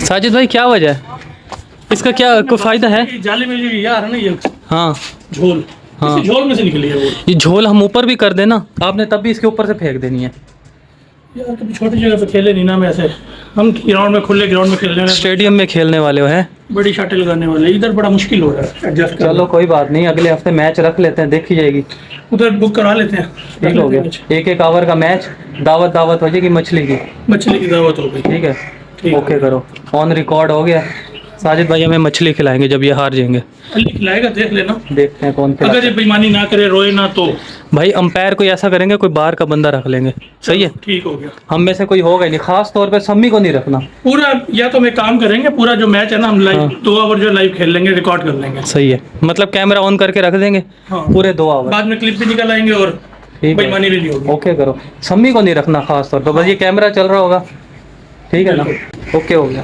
साजिद भाई क्या वजह है इसका, क्या कोई फायदा है? जाले में जो यार है ना ये हाँ झोल, हाँ, इसी झोल में से निकली है वो। ये झोल हम ऊपर भी कर देना, आपने तब भी इसके ऊपर से फेंक देनी है। यार कभी छोटी जगह पे खेले नहीं ना, मैं ऐसे हम ग्राउंड में, खुले ग्राउंड में खेलने वाले, स्टेडियम में खेलने वाले हो हैं, बड़ी शाटें लगाने वाले, इधर बड़ा मुश्किल हो रहा है एडजस्ट करना। चलो कोई बात नहीं, अगले हफ्ते मैच रख लेते हैं, देखी जाएगी। उधर बुक करा लेते हैं, ठीक हो गया, 1-1 आवर का मैच, दावत हो जाएगी मछली की। मछली की दावत हो गई। ठीक है, ठीक ओके करो, ऑन रिकॉर्ड हो गया। साजिद भाई हमें मछली खिलाएंगे जब ये हार जाएंगे। अली खिलाएगा, देख लेना, देखते हैं कौन अगर खिलाता ये है। बेईमानी ना करे, रोए ना तो भाई अंपायर कोई ऐसा करेंगे, कोई बाहर का बंदा रख लेंगे, सही है। ठीक हो गया। हम में से कोई होगा ही नहीं, खास तौर पे सम्मी को नहीं रखना। पूरा या तो हम एक काम करेंगे, पूरा जो मैच है ना हम लाइव 2 आवर जो लाइव खेल लेंगे, रिकॉर्ड कर लेंगे। सही है, मतलब कैमरा ऑन करके रख देंगे हाँ। पूरे 2 आवर, बाद में क्लिप भी निकल आएंगे और ठीक है। बेईमानी भी नहीं होगी। ओके करो, सम्मी को नहीं रखना खास तौर पर, बस ये कैमरा चल रहा होगा, ठीक है ना, ओके हो गया।